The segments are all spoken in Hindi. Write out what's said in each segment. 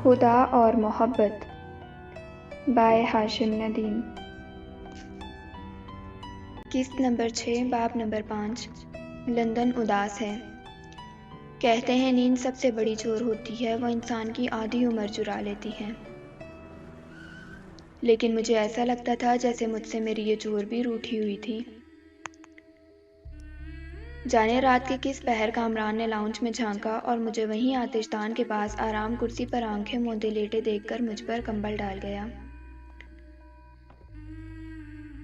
खुदा और मोहब्बत बाय हाशिम नदीम। किस्त नंबर 6 बाब नंबर 5। लंदन उदास है। कहते हैं नींद सबसे बड़ी चोर होती है, वो इंसान की आधी उम्र चुरा लेती है। लेकिन मुझे ऐसा लगता था जैसे मुझसे मेरी ये चोर भी रूठी हुई थी। जाने रात के किस पहर कामरान ने लाउंज में झांका और मुझे वहीं आतिशदान के पास आराम कुर्सी पर आंखें मूंदे लेटे देखकर मुझ पर कंबल डाल गया।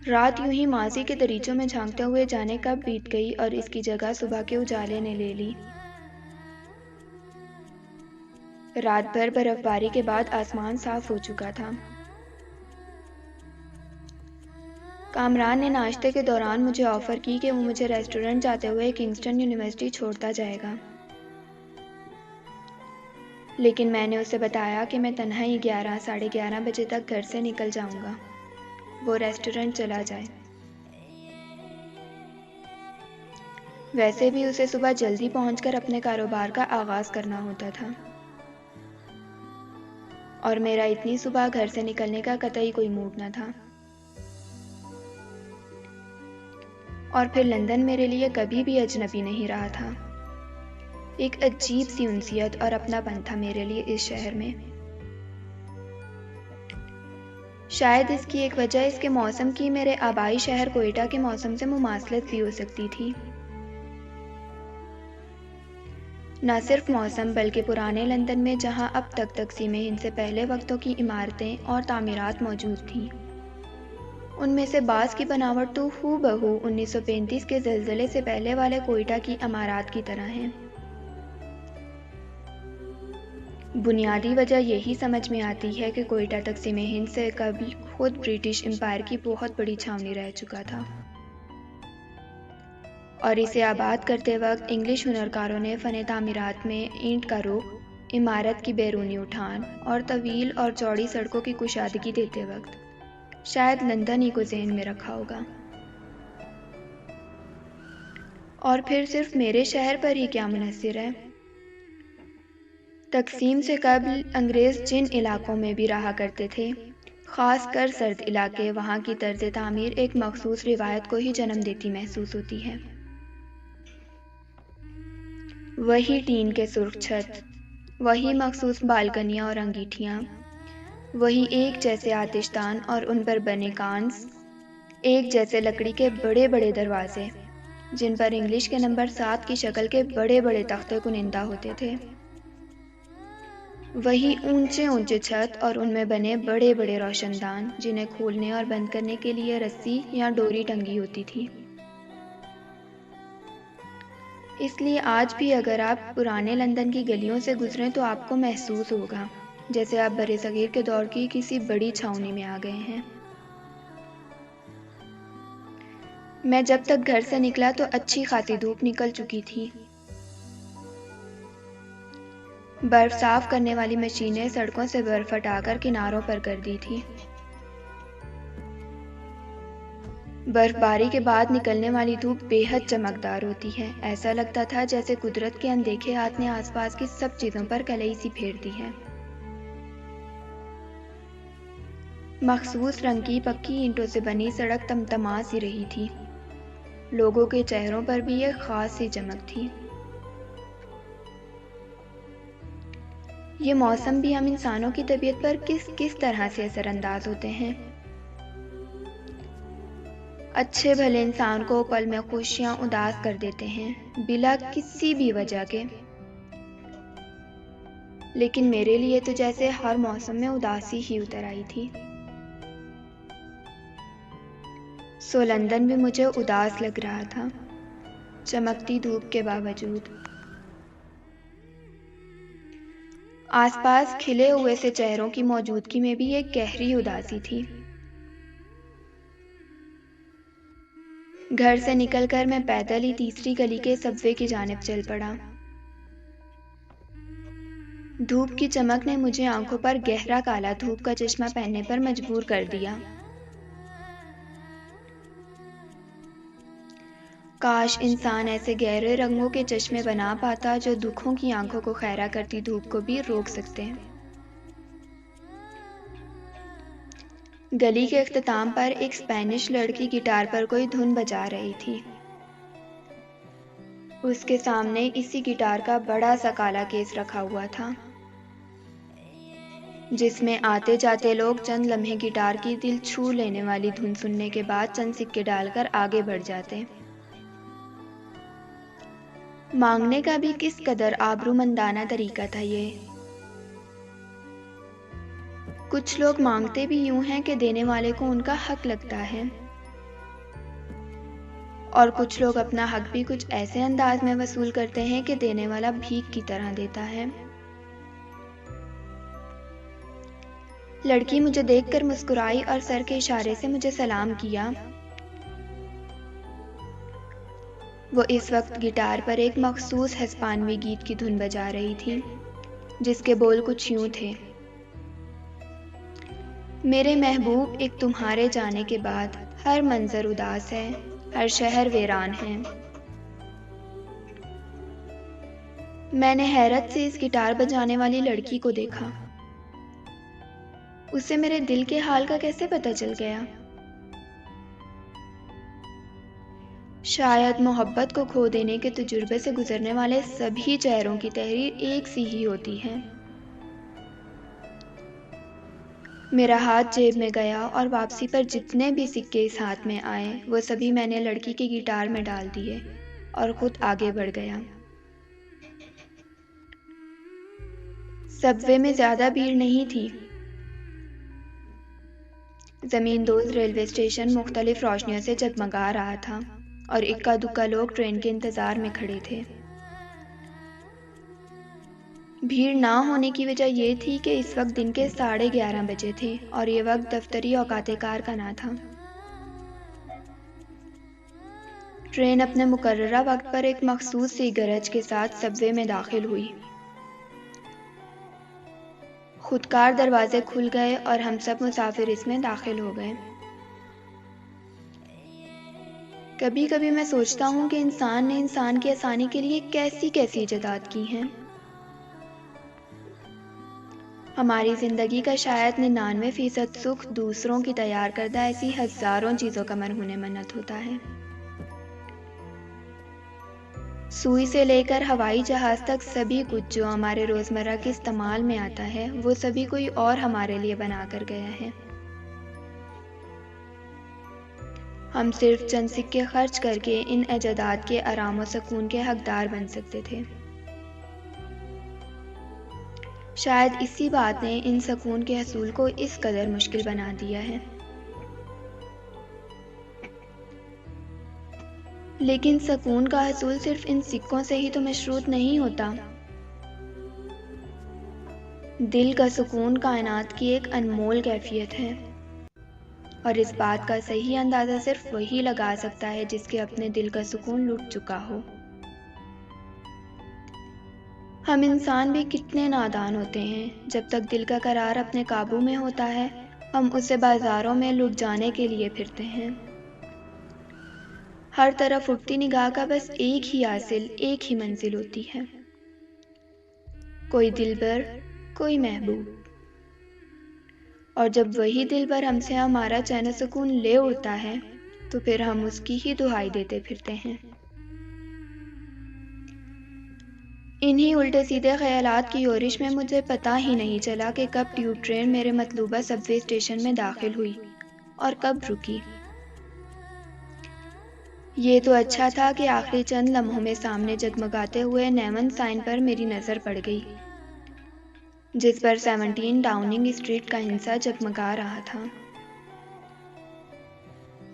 रात यूं ही माजी के दरीचों में झांकते हुए जाने कब बीत गई और इसकी जगह सुबह के उजाले ने ले ली। रात भर बर्फबारी के बाद आसमान साफ हो चुका था। कामरान ने नाश्ते के दौरान मुझे ऑफर की कि वो मुझे रेस्टोरेंट जाते हुए किंगस्टन यूनिवर्सिटी छोड़ता जाएगा, लेकिन मैंने उसे बताया कि मैं तन्हा ही 11 साढ़े 11 बजे तक घर से निकल जाऊंगा। वो रेस्टोरेंट चला जाए। वैसे भी उसे सुबह जल्दी पहुंचकर अपने कारोबार का आगाज करना होता था और मेरा इतनी सुबह घर से निकलने का कतई कोई मूड न था। और फिर लंदन मेरे लिए कभी भी अजनबी नहीं रहा था। एक अजीब सी उनसियत और अपनापन था मेरे लिए इस शहर में। शायद इसकी एक वजह इसके मौसम की मेरे आबाई शहर कोयटा के मौसम से मुमासलत भी हो सकती थी। न सिर्फ मौसम बल्कि पुराने लंदन में जहां अब तक तकसीम हिंद से पहले वक्तों की इमारतें और तामीरात मौजूद थीं, उनमें से बाज़ की बनावट तो हूबहू 1935 के ज़लज़ले से पहले वाले कोयटा की इमारत की तरह है। बुनियादी वजह यही समझ में आती है कि कोयटा तकसीम हिंद से कबल खुद ब्रिटिश एम्पायर की बहुत बड़ी छावनी रह चुका था और इसे आबाद करते वक्त इंग्लिश हुनरकारों ने फ़न तामीरात में ईंट का रुख, इमारत की बैरूनी उठान और तवील और चौड़ी सड़कों की कुशादगी देते वक्त शायद लंदन ही को ज़हन में रखा होगा। और फिर सिर्फ मेरे शहर पर ही क्या मुनहसिर है। तकसीम से कबल अंग्रेज़ जिन इलाकों में भी रहा करते थे, ख़ास कर सर्द इलाके, वहाँ की तर्ज तामीर एक मखसूस रिवायत को ही जन्म देती महसूस होती है। वही टीन के सुर्ख छत, वही मखसूस बालकनियाँ और अंगीठियाँ, वही एक जैसे आतिशदान और उन पर बने कांस, एक जैसे लकड़ी के बड़े बड़े दरवाजे जिन पर इंग्लिश के नंबर 7 की शक्ल के बड़े बड़े तख्ते कुनिंदा होते थे, वही ऊंचे ऊंचे छत और उनमें बने बड़े बड़े रोशनदान जिन्हें खोलने और बंद करने के लिए रस्सी या डोरी टंगी होती थी। इसलिए आज भी अगर आप पुराने लंदन की गलियों से गुजरें तो आपको महसूस होगा जैसे आप बरे सगीर के दौर की किसी बड़ी छावनी में आ गए हैं। मैं जब तक घर से निकला तो अच्छी खासी धूप निकल चुकी थी। बर्फ साफ करने वाली मशीनें सड़कों से बर्फ हटाकर किनारों पर कर दी थी। बर्फबारी के बाद निकलने वाली धूप बेहद चमकदार होती है। ऐसा लगता था जैसे कुदरत के अनदेखे हाथ ने आसपास की सब चीजों पर कलई सी फेर दी है। मखसूस रंग की पक्की ईंटों से बनी सड़क तमतमा सी रही थी। लोगों के चेहरों पर भी एक खास सी चमक थी। ये मौसम भी हम इंसानों की तबीयत पर किस किस तरह से असरअंदाज होते हैं। अच्छे भले इंसान को पल में खुश या उदास कर देते हैं बिला किसी भी वजह के। लेकिन मेरे लिए तो जैसे हर मौसम में उदासी ही उतर आई थी। सो लंदन भी मुझे उदास लग रहा था, चमकती धूप के बावजूद। आसपास खिले हुए से चेहरों की मौजूदगी में भी एक गहरी उदासी थी। घर से निकलकर मैं पैदल ही तीसरी गली के सबवे की जानिब चल पड़ा। धूप की चमक ने मुझे आंखों पर गहरा काला धूप का चश्मा पहनने पर मजबूर कर दिया। काश इंसान ऐसे गहरे रंगों के चश्मे बना पाता जो दुखों की आंखों को खैरा करती धूप को भी रोक सकते हैं। गली के इख्तिताम पर एक स्पेनिश लड़की गिटार पर कोई धुन बजा रही थी। उसके सामने इसी गिटार का बड़ा सा काला केस रखा हुआ था, जिसमें आते जाते लोग चंद लम्हे गिटार की दिल छू लेने वाली धुन सुनने के बाद चंद सिक्के डालकर आगे बढ़ जाते। मांगने का भी किस कदर आबरूमंदाना तरीका था ये। कुछ लोग मांगते भी यूं हैं कि देने वाले को उनका हक लगता है, और कुछ लोग अपना हक भी कुछ ऐसे अंदाज में वसूल करते हैं कि देने वाला भीख की तरह देता है। लड़की मुझे देखकर मुस्कुराई और सर के इशारे से मुझे सलाम किया। वो इस वक्त गिटार पर एक मखसूस हिस्पानवी गीत की धुन बजा रही थी, जिसके बोल कुछ यूं थे। मेरे महबूब, एक तुम्हारे जाने के बाद हर मंजर उदास है, हर शहर वीरान है। मैंने हैरत से इस गिटार बजाने वाली लड़की को देखा। उसे मेरे दिल के हाल का कैसे पता चल गया? शायद मोहब्बत को खो देने के तजुर्बे से गुजरने वाले सभी चेहरों की तहरीर एक सी ही होती है। मेरा हाथ जेब में गया और वापसी पर जितने भी सिक्के इस हाथ में आए वो सभी मैंने लड़की के गिटार में डाल दिए और खुद आगे बढ़ गया। सबवे में ज्यादा भीड़ नहीं थी। जमींदोज रेलवे स्टेशन मुख्तलिफ रोशनियों से जगमगा रहा था और इक्का दुक्का लोग ट्रेन के इंतजार में खड़े थे। भीड़ ना होने की वजह ये थी कि इस वक्त दिन के 11:30 बजे थे और ये वक्त दफ्तरी औकाते कार का ना था। ट्रेन अपने मुकर्ररा वक्त पर एक मखसूस सी गरज के साथ सबवे में दाखिल हुई। खुदकार दरवाजे खुल गए और हम सब मुसाफिर इसमें दाखिल हो गए। कभी कभी मैं सोचता हूँ कि इंसान ने इंसान की आसानी के लिए कैसी कैसी इजादात की हैं। हमारी जिंदगी का शायद 99% सुख दूसरों की तैयार करदा ऐसी हजारों चीजों का मरहूने मन्नत होता है। सुई से लेकर हवाई जहाज तक सभी कुछ जो हमारे रोजमर्रा के इस्तेमाल में आता है वो सभी कोई और हमारे लिए बना कर गया है। हम सिर्फ चंद सिक्के खर्च करके इन इजादात के आराम और सुकून के हकदार बन सकते थे। शायद इसी बात ने इन सुकून के हसूल को इस कदर मुश्किल बना दिया है। लेकिन सुकून का हसूल सिर्फ इन सिक्कों से ही तो मशरूत नहीं होता। दिल का सुकून कायनात की एक अनमोल कैफियत है और इस बात का सही अंदाज़ा सिर्फ वही लगा सकता है जिसके अपने दिल का सुकून लुट चुका हो। हम इंसान भी कितने नादान होते हैं। जब तक दिल का करार अपने काबू में होता है हम उसे बाजारों में लुट जाने के लिए फिरते हैं। हर तरफ उठती निगाह का बस एक ही हासिल, एक ही मंजिल होती है, कोई दिलबर, कोई महबूब। और जब वही दिलबर हमसे हमारा चैन सुकून ले उड़ता है तो फिर हम उसकी ही दुहाई देते फिरते हैं। इन्हीं उल्टे सीधे ख्यालात की योरिश में मुझे पता ही नहीं चला कि कब ट्यूब ट्रेन मेरे मतलूबा सबवे स्टेशन में दाखिल हुई और कब रुकी। ये तो अच्छा था कि आखिरी चंद लम्हों में सामने जगमगाते हुए नेवन साइन पर मेरी नज़र पड़ गई, जिस पर 17 डाउनिंग स्ट्रीट का हिस्सा जगमगा रहा था।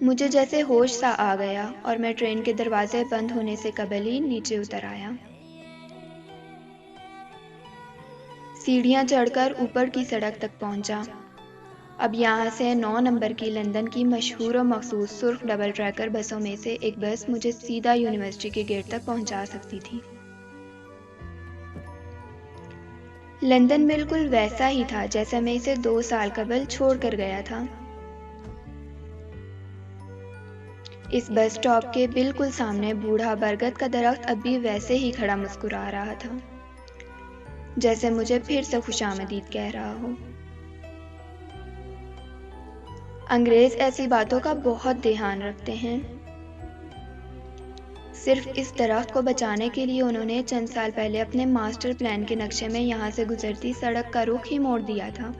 मुझे जैसे होश सा आ गया और मैं ट्रेन के दरवाजे बंद होने से कबल ही नीचे उतर आया। सीढ़ियां चढ़कर ऊपर की सड़क तक पहुंचा। अब यहाँ से 9 नंबर की लंदन की मशहूर और मखसूस सुर्ख डबल ट्रैकर बसों में से एक बस मुझे सीधा यूनिवर्सिटी के गेट तक पहुंचा सकती थी। लंदन बिल्कुल वैसा ही था जैसा मैं इसे 2 साल कबल छोड़ कर गया था। इस बस स्टॉप के बिल्कुल सामने बूढ़ा बरगद का दरख्त अब भी वैसे ही खड़ा मुस्कुरा रहा था, जैसे मुझे फिर से खुशामदीद कह रहा हो। अंग्रेज़ ऐसी बातों का बहुत ध्यान रखते हैं। सिर्फ इस दरख्त को बचाने के लिए उन्होंने चंद साल पहले अपने मास्टर प्लान के नक्शे में यहाँ से गुजरती सड़क का रुख ही मोड़ दिया था,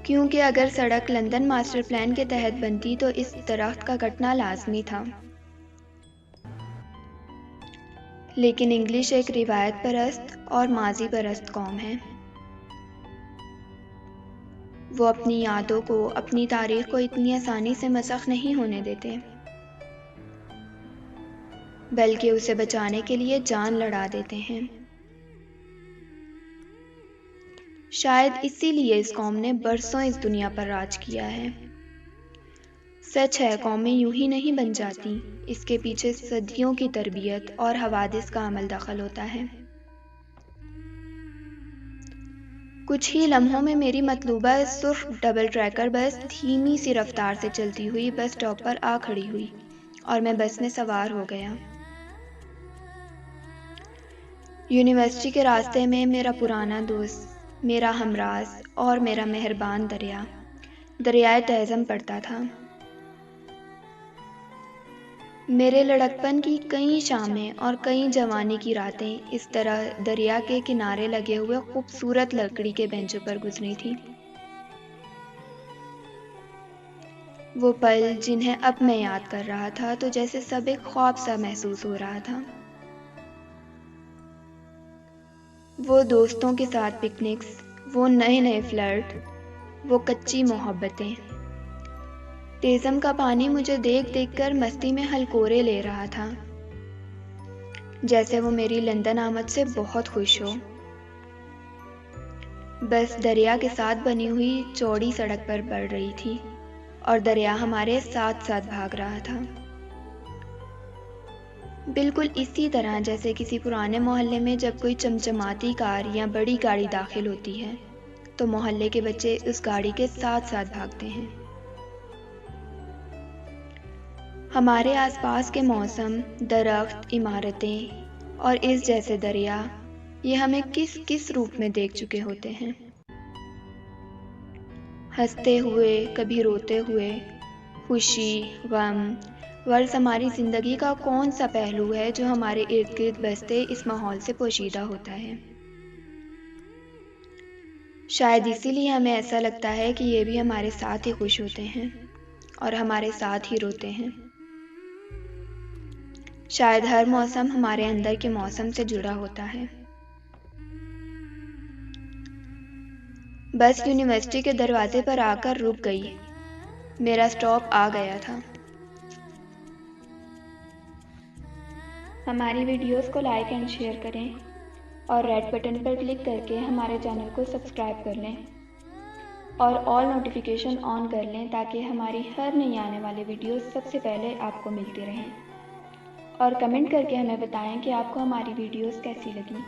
क्योंकि अगर सड़क लंदन मास्टर प्लान के तहत बनती तो इस दरख्त का कटना लाजमी था। लेकिन इंग्लिश एक रिवायत परस्त और माजी परस्त कौम है। वो अपनी यादों को, अपनी तारीख को इतनी आसानी से मसख नहीं होने देते, बल्कि उसे बचाने के लिए जान लड़ा देते हैं। शायद इसीलिए इस कौम ने बरसों इस दुनिया पर राज किया है। सच है, कौमें यूं ही नहीं बन जाती, इसके पीछे सदियों की तरबियत और हवादिस का अमल दखल होता है। कुछ ही लम्हों में मेरी मतलूबा सुर्ख डबल ट्रैकर बस धीमी सी रफ्तार से चलती हुई बस स्टॉप पर आ खड़ी हुई और मैं बस में सवार हो गया। यूनिवर्सिटी के रास्ते में मेरा पुराना दोस्त, मेरा हमराज और मेरा मेहरबान दरियाए तहज़म पड़ता था। मेरे लड़कपन की कई शामें और कई जवानी की रातें इस तरह दरिया के किनारे लगे हुए खूबसूरत लकड़ी के बेंचों पर गुजरी थी। वो पल जिन्हें अब मैं याद कर रहा था तो जैसे सब एक ख्वाब सा महसूस हो रहा था। वो दोस्तों के साथ पिकनिक्स, वो नए नए फ्लर्ट, वो कच्ची मोहब्बतें। तेज़म का पानी मुझे देख देख कर मस्ती में हलकोरे ले रहा था, जैसे वो मेरी लंदन आमद से बहुत खुश हो। बस दरिया के साथ बनी हुई चौड़ी सड़क पर बढ़ रही थी और दरिया हमारे साथ साथ भाग रहा था, बिल्कुल इसी तरह जैसे किसी पुराने मोहल्ले में जब कोई चमचमाती कार या बड़ी गाड़ी दाखिल होती है तो मोहल्ले के बच्चे उस गाड़ी के साथ साथ भागते हैं। हमारे आसपास के मौसम, दरख्त, इमारतें और इस जैसे दरिया, ये हमें किस किस रूप में देख चुके होते हैं। हंसते हुए, कभी रोते हुए, खुशी, गम, वर्ष हमारी ज़िंदगी का कौन सा पहलू है जो हमारे इर्द गिर्द बसते इस माहौल से पोशीदा होता है। शायद इसीलिए हमें ऐसा लगता है कि ये भी हमारे साथ ही खुश होते हैं और हमारे साथ ही रोते हैं। शायद हर मौसम हमारे अंदर के मौसम से जुड़ा होता है। बस यूनिवर्सिटी के दरवाजे पर आकर रुक गई। मेरा स्टॉप आ गया था। हमारी वीडियोस को लाइक एंड शेयर करें और रेड बटन पर क्लिक करके हमारे चैनल को सब्सक्राइब कर लें और ऑल नोटिफिकेशन ऑन कर लें ताकि हमारी हर नई आने वाली वीडियोस सबसे पहले आपको मिलती रहें। और कमेंट करके हमें बताएं कि आपको हमारी वीडियोस कैसी लगी।